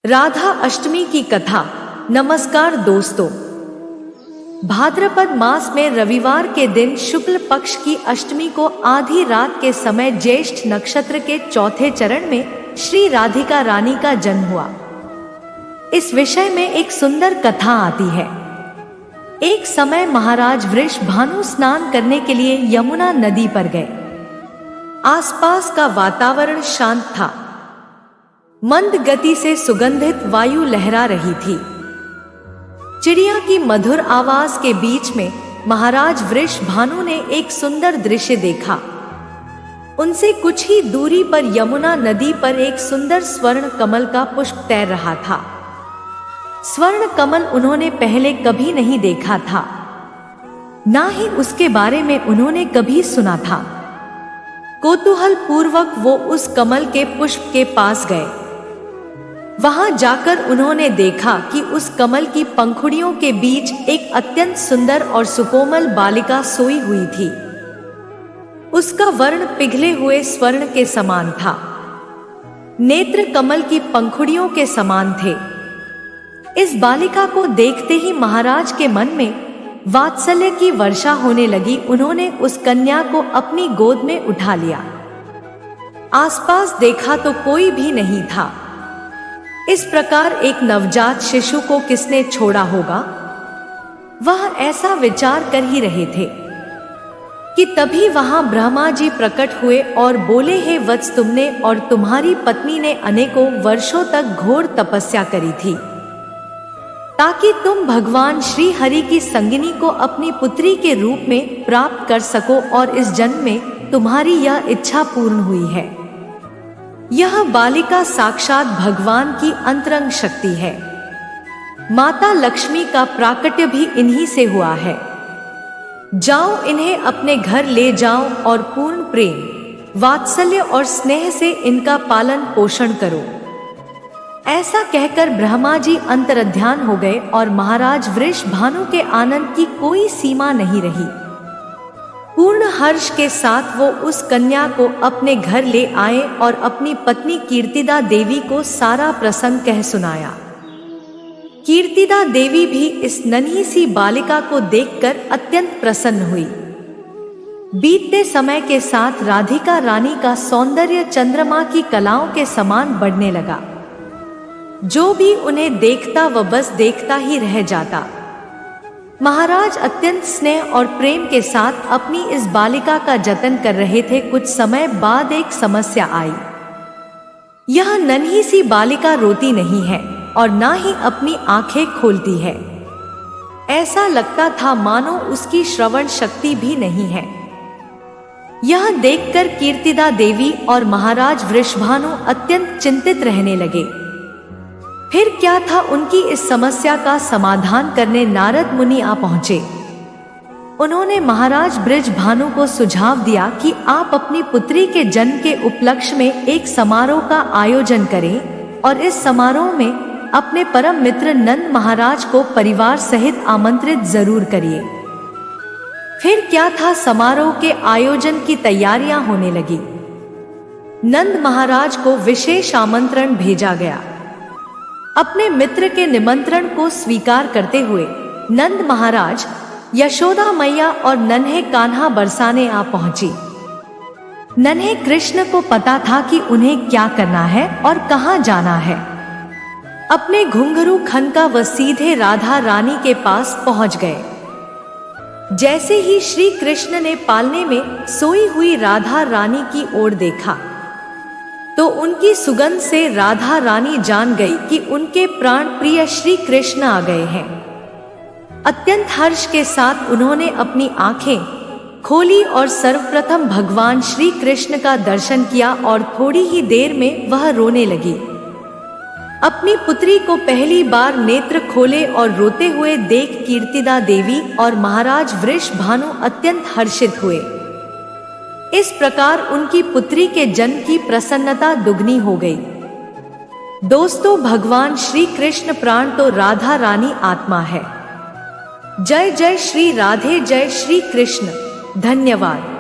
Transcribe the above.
राधा अष्टमी की कथा। नमस्कार दोस्तों, भाद्रपद मास में रविवार के दिन शुक्ल पक्ष की अष्टमी को आधी रात के समय ज्येष्ठ नक्षत्र के चौथे चरण में श्री राधिका रानी का जन्म हुआ। इस विषय में एक सुंदर कथा आती है। एक समय महाराज वृषभानु स्नान करने के लिए यमुना नदी पर गए। आसपास का वातावरण शांत था। मंद गति से सुगंधित वायु लहरा रही थी। चिड़िया की मधुर आवाज के बीच में महाराज वृषभानु ने एक सुंदर दृश्य देखा। उनसे कुछ ही दूरी पर यमुना नदी पर एक सुंदर स्वर्ण कमल का पुष्प तैर रहा था। स्वर्ण कमल उन्होंने पहले कभी नहीं देखा था, ना ही उसके बारे में उन्होंने कभी सुना था। कौतूहल पूर्वक वो उस कमल के पुष्प के पास गए। वहां जाकर उन्होंने देखा कि उस कमल की पंखुड़ियों के बीच एक अत्यंत सुंदर और सुकोमल बालिका सोई हुई थी। उसका वर्ण पिघले हुए स्वर्ण के समान था। नेत्र कमल की पंखुड़ियों के समान थे। इस बालिका को देखते ही महाराज के मन में वात्सल्य की वर्षा होने लगी। उन्होंने उस कन्या को अपनी गोद में उठा लिया। आसपास देखा तो कोई भी नहीं था। इस प्रकार एक नवजात शिशु को किसने छोड़ा होगा? वह ऐसा विचार कर ही रहे थे कि तभी वहां ब्रह्मा जी प्रकट हुए और बोले, हे वत्स, तुमने और तुम्हारी पत्नी ने अनेकों वर्षों तक घोर तपस्या करी थी ताकि तुम भगवान श्री हरि की संगिनी को अपनी पुत्री के रूप में प्राप्त कर सको, और इस जन्म में तुम्हारी यह इच्छा पूर्ण हुई है। यह बालिका साक्षात भगवान की अंतरंग शक्ति है। माता लक्ष्मी का प्राकट्य भी इन्हीं से हुआ है। जाओ, इन्हें अपने घर ले जाओ और पूर्ण प्रेम, वात्सल्य और स्नेह से इनका पालन पोषण करो। ऐसा कहकर ब्रह्मा जी अंतर्ध्यान हो गए और महाराज वृषभानु के आनंद की कोई सीमा नहीं रही। पूर्ण हर्ष के साथ वो उस कन्या को अपने घर ले आए और अपनी पत्नी कीर्तिदा देवी को सारा प्रसंग कह सुनाया। कीर्तिदा देवी भी इस नन्ही सी बालिका को देखकर अत्यंत प्रसन्न हुई। बीतते समय के साथ राधिका रानी का सौंदर्य चंद्रमा की कलाओं के समान बढ़ने लगा। जो भी उन्हें देखता वह बस देखता ही रह जाता। महाराज अत्यंत स्नेह और प्रेम के साथ अपनी इस बालिका का जतन कर रहे थे। कुछ समय बाद एक समस्या आई। यह नन्ही सी बालिका रोती नहीं है और ना ही अपनी आंखें खोलती है। ऐसा लगता था मानो उसकी श्रवण शक्ति भी नहीं है। यह देखकर कीर्तिदा देवी और महाराज वृषभानु अत्यंत चिंतित रहने लगे। फिर क्या था, उनकी इस समस्या का समाधान करने नारद मुनि आ पहुंचे। उन्होंने महाराज वृषभानु को सुझाव दिया कि आप अपनी पुत्री के जन्म के उपलक्ष्य में एक समारोह का आयोजन करें और इस समारोह में अपने परम मित्र नंद महाराज को परिवार सहित आमंत्रित जरूर करिए। फिर क्या था, समारोह के आयोजन की तैयारियां होने लगी। नंद महाराज को विशेष आमंत्रण भेजा गया। अपने मित्र के निमंत्रण को स्वीकार करते हुए नंद महाराज यशोदा मैया और नन्हे कान्हा बरसाने आ पहुंची। नन्हे कृष्ण को पता था कि उन्हें क्या करना है और कहां जाना है। अपने घुंघरू खनका वह सीधे राधा रानी के पास पहुंच गए। जैसे ही श्री कृष्ण ने पालने में सोई हुई राधा रानी की ओर देखा तो उनकी सुगंध से राधा रानी जान गई कि उनके प्राण प्रिय श्री कृष्ण आ गए हैं। अत्यंत हर्ष के साथ उन्होंने अपनी आंखें खोली और सर्वप्रथम भगवान श्री कृष्ण का दर्शन किया और थोड़ी ही देर में वह रोने लगी। अपनी पुत्री को पहली बार नेत्र खोले और रोते हुए देख कीर्तिदा देवी और महाराज वृषभानु अत्यंत हर्षित हुए। इस प्रकार उनकी पुत्री के जन्म की प्रसन्नता दुगनी हो गई। दोस्तों, भगवान श्री कृष्ण प्राण तो राधा रानी आत्मा है। जय जय श्री राधे, जय श्री कृष्ण। धन्यवाद।